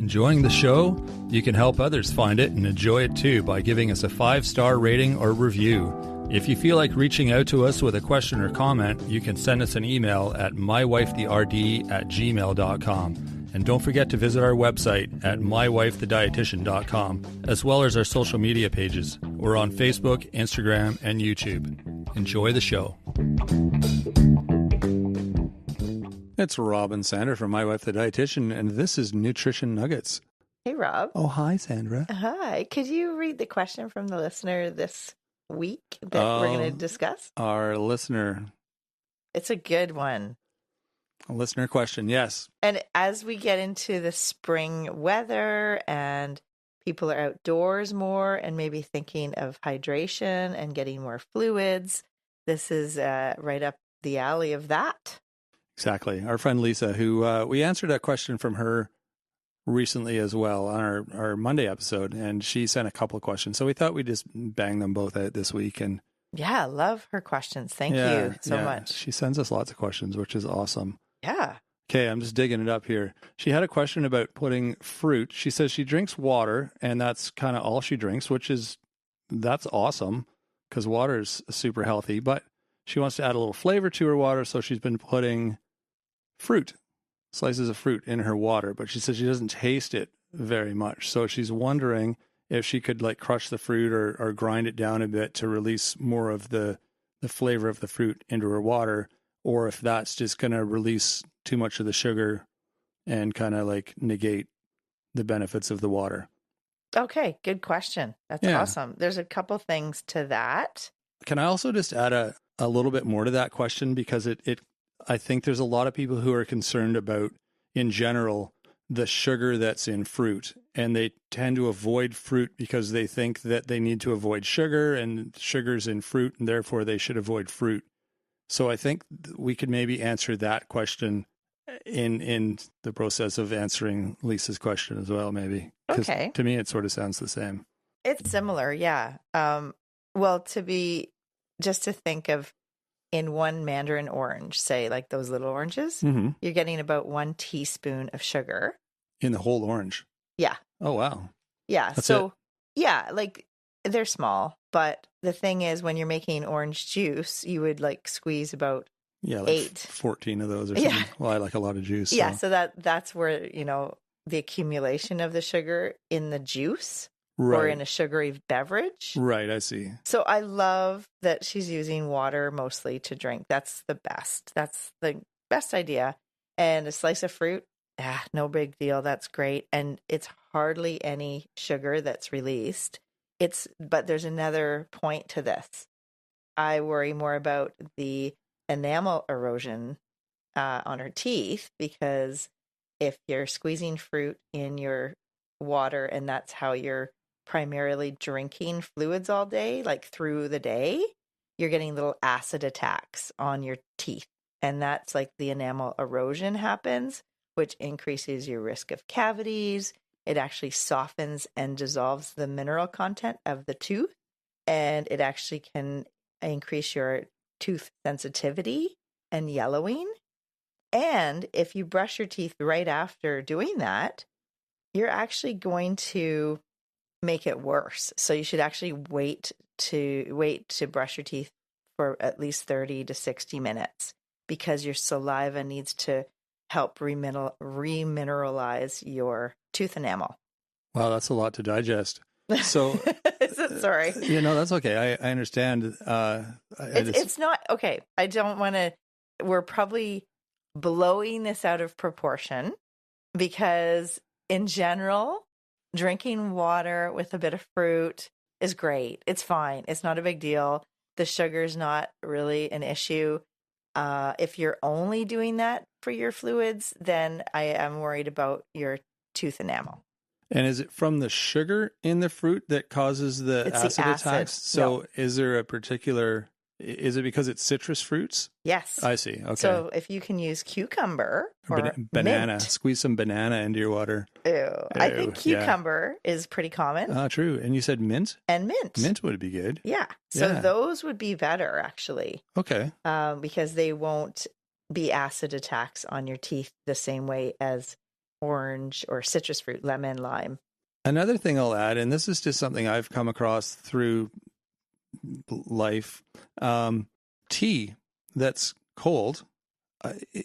Enjoying the show? You can help others find it and enjoy it too by giving us a 5-star rating or review. If you feel like reaching out to us with a question or comment, you can send us an email at mywifetherd@gmail.com. And don't forget to visit our website at mywifethedietitian.com, as well as our social media pages. We're on Facebook, Instagram, and YouTube. Enjoy the show. It's Rob and Sandra from My Wife the Dietitian, and this is Nutrition Nuggets. Hey, Rob. Oh, hi, Sandra. Hi. Could you read the question from the listener this week that we're going to discuss? Our listener. It's a good one. A listener question, yes. And as we get into the spring weather and people are outdoors more and maybe thinking of hydration and getting more fluids, this is right up the alley of that. Exactly. Our friend Lisa, who we answered a question from her recently as well on our Monday episode, and she sent a couple of questions. So we thought we'd just bang them both out this week. And yeah, love her questions. Thank you so much. She sends us lots of questions, which is awesome. Yeah. Okay, I'm just digging it up here. She had a question about putting fruit. She says she drinks water, and that's kind of all she drinks, that's awesome because water is super healthy. But she wants to add a little flavor to her water, so she's been putting fruit, slices of fruit in her water, but she says she doesn't taste it very much. So she's wondering if she could like crush the fruit or grind it down a bit to release more of the flavor of the fruit into her water, or if that's just going to release too much of the sugar and kind of like negate the benefits of the water. Okay, good question. That's awesome. There's a couple things to that. Can I also just add a little bit more to that question? Because I think there's a lot of people who are concerned about, in general, the sugar that's in fruit. And they tend to avoid fruit because they think that they need to avoid sugar, and sugar's in fruit, and therefore they should avoid fruit. So I think we could maybe answer that question in the process of answering Lisa's question as well, maybe. Okay. To me, it sort of sounds the same. It's similar, yeah. Well, just to think of in one mandarin orange, say like those little oranges, you're getting about 1 teaspoon of sugar. In the whole orange? Yeah. Oh, wow. Yeah. That's it? Yeah, like they're small, but the thing is when you're making orange juice, you would like squeeze about 8. 14 of those or something. Yeah. Well, I like a lot of juice. Yeah, so that's where, the accumulation of the sugar in the juice. Right. Or in a sugary beverage. Right, I see. So I love that she's using water mostly to drink. That's the best. That's the best idea. And a slice of fruit, no big deal. That's great. And it's hardly any sugar that's released. But there's another point to this. I worry more about the enamel erosion on her teeth, because if you're squeezing fruit in your water and that's how you're primarily drinking fluids all day, like through the day, you're getting little acid attacks on your teeth. And that's like the enamel erosion happens, which increases your risk of cavities. It actually softens and dissolves the mineral content of the tooth. And it actually can increase your tooth sensitivity and yellowing. And if you brush your teeth right after doing that, you're actually going to make it worse. So you should actually wait to brush your teeth for at least 30 to 60 minutes, because your saliva needs to help remineralize your tooth enamel. Wow, that's a lot to digest. So, sorry. That's okay. I understand. It's not okay. I don't want to. We're probably blowing this out of proportion, because in general, drinking water with a bit of fruit is great. It's fine. It's not a big deal. The sugar's not really an issue. If you're only doing that for your fluids, then I am worried about your tooth enamel. And is it from the sugar in the fruit that causes the acid attacks? So is there a particular... Is it because it's citrus fruits? Yes. I see. Okay. So if you can use cucumber or banana, mint. Squeeze some banana into your water. Ew. I think cucumber is pretty common. True. And you said mint? And mint. Mint would be good. Yeah. So those would be better, actually. Okay. Because they won't be acid attacks on your teeth the same way as orange or citrus fruit, lemon, lime. Another thing I'll add, and this is just something I've come across through life, tea that's cold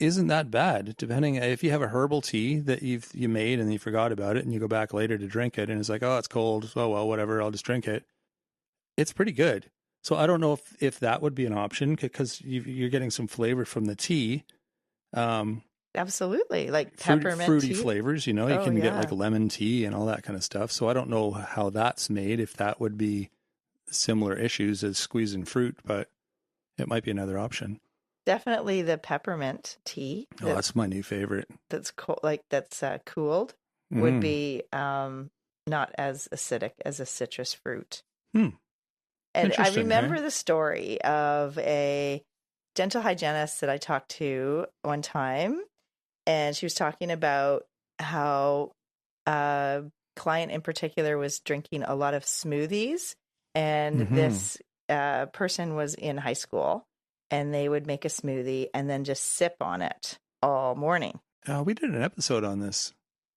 isn't that bad. Depending if you have a herbal tea that you made and you forgot about it, and you go back later to drink it, and it's like, oh, it's cold. Oh well, whatever. I'll just drink it. It's pretty good. So I don't know if that would be an option because you're getting some flavor from the tea. Absolutely, like peppermint fruity tea. flavors. You know, you can get like lemon tea and all that kind of stuff. So I don't know how that's made. If that would be similar issues as squeezing fruit, but it might be another option. Definitely the peppermint tea. That's my new favorite. That's cooled would be not as acidic as a citrus fruit. And I remember the story of a dental hygienist that I talked to one time, and she was talking about how a client in particular was drinking a lot of smoothies, and this person was in high school, and they would make a smoothie and then just sip on it all morning. We did an episode on this.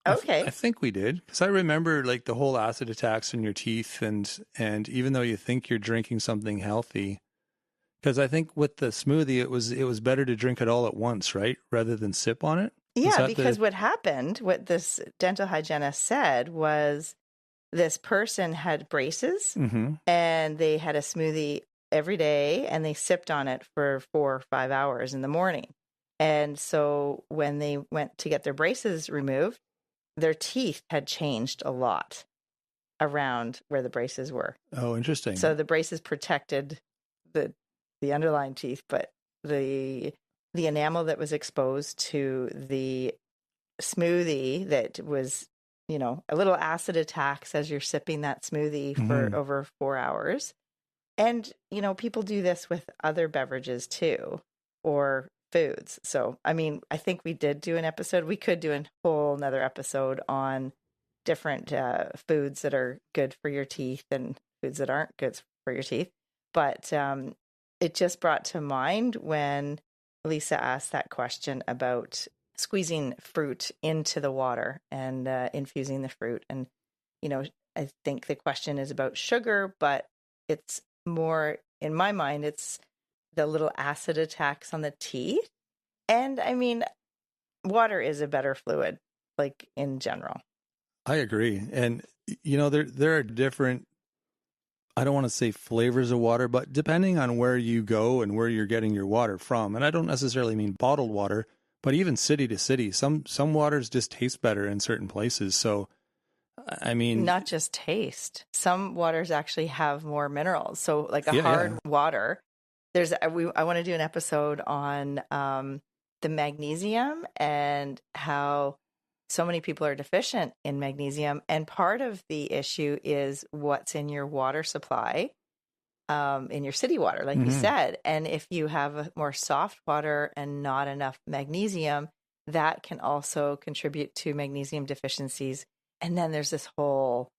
Okay. I think we did, because I remember like the whole acid attacks in your teeth, and even though you think you're drinking something healthy, because I think with the smoothie it was better to drink it all at once, right, rather than sip on it. Yeah, because what happened, what this dental hygienist said was this person had braces and they had a smoothie every day and they sipped on it for 4 or 5 hours in the morning. And so when they went to get their braces removed, their teeth had changed a lot around where the braces were. Oh, interesting. So the braces protected the underlying teeth, but the enamel that was exposed to the smoothie that was, a little acid attacks as you're sipping that smoothie for over 4 hours. And, people do this with other beverages too, or foods. So, I mean, I think we did do an episode. We could do a whole nother episode on different foods that are good for your teeth and foods that aren't good for your teeth. But it just brought to mind when Lisa asked that question about squeezing fruit into the water and infusing the fruit. And, I think the question is about sugar, but it's more, in my mind, it's the little acid attacks on the teeth. And I mean, water is a better fluid, like in general. I agree. And, there are different, I don't want to say flavors of water, but depending on where you go and where you're getting your water from, and I don't necessarily mean bottled water, but even city to city, some waters just taste better in certain places. So, I mean, not just taste. Some waters actually have more minerals. So like a hard water, I want to do an episode on the magnesium and how so many people are deficient in magnesium. And part of the issue is what's in your water supply, in your city water, like you said. And if you have a more soft water and not enough magnesium, that can also contribute to magnesium deficiencies. And then there's this whole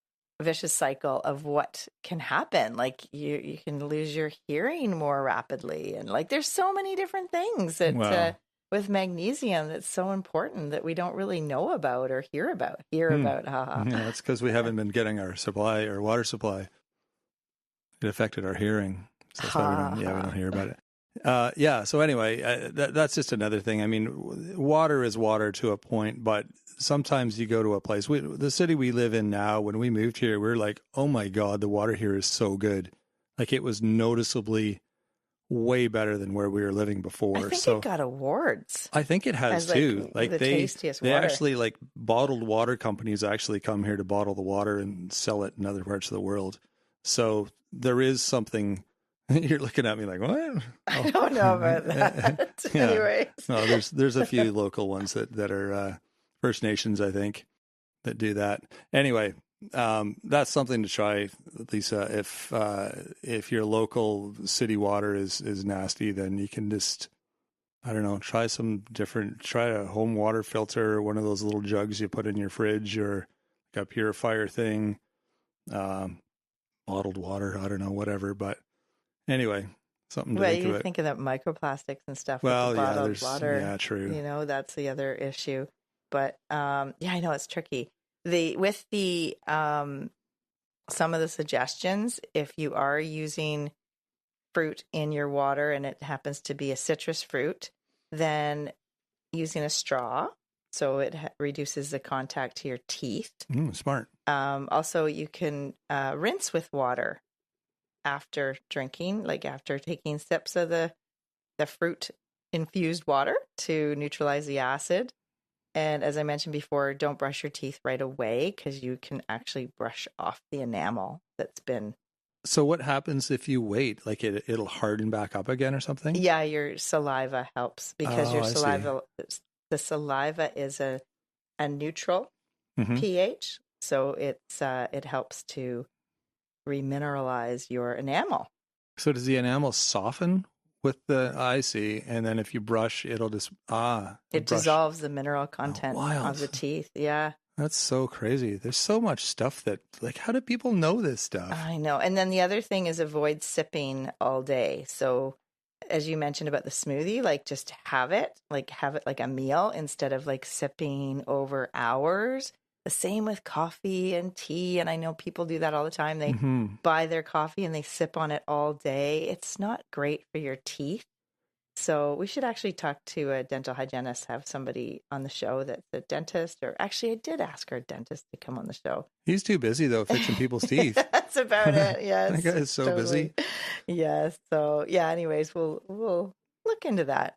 vicious cycle of what can happen. Like you can lose your hearing more rapidly. And like, there's so many different things that, with magnesium, that's so important that we don't really know about or hear about. Yeah, that's because we haven't been getting our water supply. It affected our hearing. So that's why we don't hear about it. So anyway, that's just another thing. I mean, water is water to a point, but sometimes you go to a place, the city we live in now, when we moved here, we're like, oh my God, the water here is so good. Like it was noticeably way better than where we were living before. I think it got awards. I think it has too. Like the tastiest water. They actually, like, bottled water companies actually come here to bottle the water and sell it in other parts of the world. So there is something. You're looking at me like, what? Oh. I don't know about that. Anyways. No, there's a few local ones that are First Nations, I think, that do that. Anyway, that's something to try, Lisa. If your local city water is nasty, then you can just, I don't know, try a home water filter, or one of those little jugs you put in your fridge, or like a purifier thing, bottled water, I don't know, whatever. But anyway, something to think about. You think of that microplastics and stuff. Well, with the bottled water. yeah, true. That's the other issue. but yeah, I know it's tricky. With the some of the suggestions, if you are using fruit in your water and it happens to be a citrus fruit, then using a straw, so it reduces the contact to your teeth. Smart. Also, you can rinse with water after drinking, like after taking sips of the fruit infused water to neutralize the acid. And as I mentioned before, don't brush your teeth right away because you can actually brush off the enamel that's been. So what happens if you wait? Like it'll harden back up again or something? Yeah, your saliva helps because your saliva, the saliva is a neutral pH, so it helps to remineralize your enamel. So does the enamel soften with the I see, and then if you brush, it'll just it dissolves the mineral content of the teeth. Yeah, that's so crazy. There's so much stuff that, like, how do people know this stuff? I know. And then the other thing is avoid sipping all day. So as you mentioned about the smoothie, like just have it like a meal instead of like sipping over hours. The same with coffee and tea. And I know people do that all the time. They buy their coffee and they sip on it all day. It's not great for your teeth. So we should actually talk to a dental hygienist, have somebody on the show that's a dentist. Or actually, I did ask our dentist to come on the show. He's too busy, though, fixing people's teeth. That's about it. Yes. That guy is so busy. Yes. So, yeah, anyways, we'll look into that.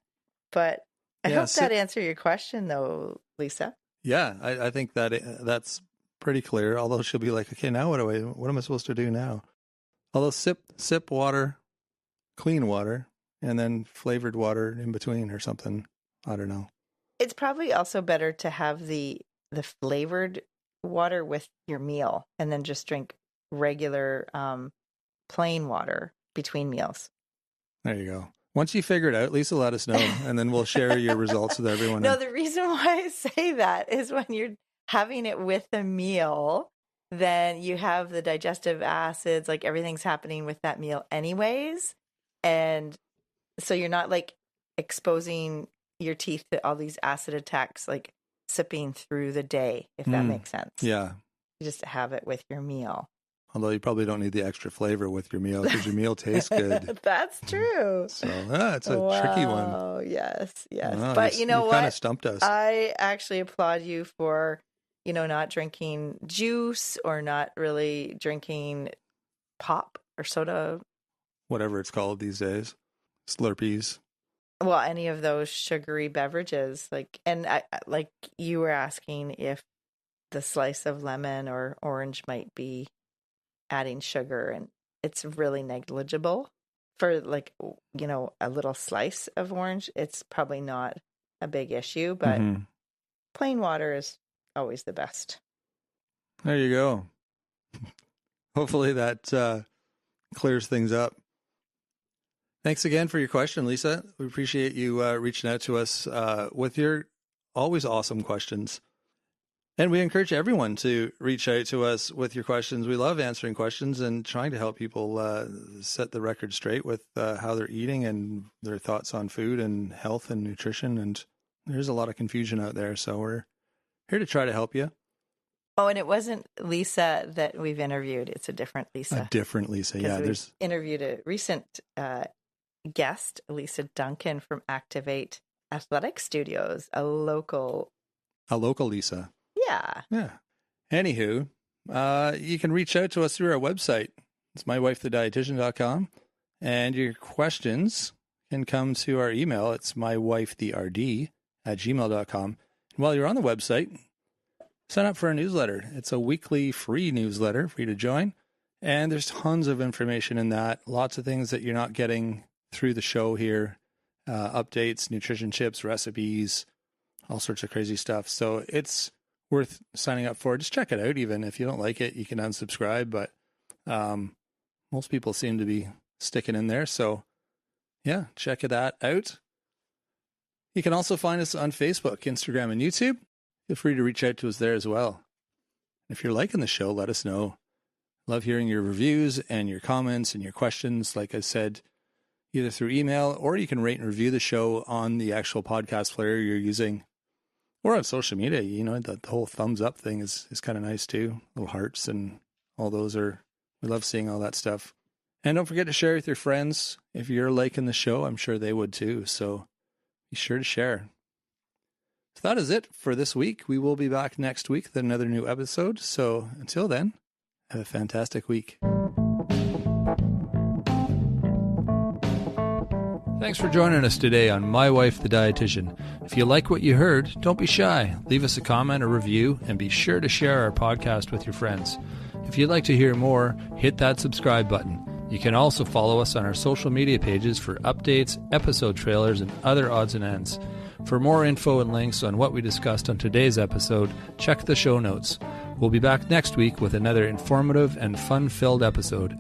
But I hope that answered your question, though, Lisa. Yeah, I think that's pretty clear. Although she'll be like, okay, now what am I supposed to do now? Although sip water, clean water, and then flavored water in between or something. I don't know. It's probably also better to have the flavored water with your meal and then just drink regular plain water between meals. There you go. Once you figure it out, Lisa, let us know, and then we'll share your results with everyone. No, the reason why I say that is when you're having it with a meal, then you have the digestive acids, like everything's happening with that meal anyways. And so you're not like exposing your teeth to all these acid attacks, like sipping through the day, if that makes sense. Yeah. You just have it with your meal. Although you probably don't need the extra flavor with your meal because your meal tastes good. That's true. So it's a tricky one. Oh, yes. But you know what? Kind of stumped us. I actually applaud you for, not drinking juice or not really drinking pop or soda. Whatever it's called these days. Slurpees. Well, any of those sugary beverages. And like you were asking if the slice of lemon or orange might be adding sugar, and it's really negligible for a little slice of orange. It's probably not a big issue, but plain water is always the best. There you go. Hopefully that clears things up. Thanks again for your question, Lisa. We appreciate you reaching out to us with your always awesome questions. And we encourage everyone to reach out to us with your questions. We love answering questions and trying to help people set the record straight with how they're eating and their thoughts on food and health and nutrition. And there's a lot of confusion out there. So we're here to try to help you. Oh, and it wasn't Lisa that we've interviewed. It's a different Lisa. A different Lisa, yeah. There's interviewed a recent guest, Lisa Duncan from Activate Athletic Studios, a local Lisa. Yeah. Anywho, you can reach out to us through our website. It's mywifethedietitian.com. And your questions can come to our email. It's mywifetherd@gmail.com. And while you're on the website, sign up for our newsletter. It's a weekly free newsletter for you to join. And there's tons of information in that. Lots of things that you're not getting through the show here. Updates, nutrition tips, recipes, all sorts of crazy stuff. So it's worth signing up for. Just check it out. Even if you don't like it, you can unsubscribe, but most people seem to be sticking in there. So yeah, check that out. You can also find us on Facebook, Instagram, and YouTube. Feel free to reach out to us there as well. If you're liking the show, let us know. Love hearing your reviews and your comments and your questions. Like I said, either through email or you can rate and review the show on the actual podcast player you're using. Or on social media, you know, the whole thumbs up thing is kind of nice too. Little hearts and all those we love seeing all that stuff. And don't forget to share with your friends. If you're liking the show, I'm sure they would too. So be sure to share. So that is it for this week. We will be back next week with another new episode. So until then, have a fantastic week. Thanks for joining us today on My Wife the Dietitian. If you like what you heard, don't be shy. Leave us a comment or review, and be sure to share our podcast with your friends. If you'd like to hear more, hit that subscribe button. You can also follow us on our social media pages for updates, episode trailers, and other odds and ends. For more info and links on what we discussed on today's episode, check the show notes. We'll be back next week with another informative and fun-filled episode.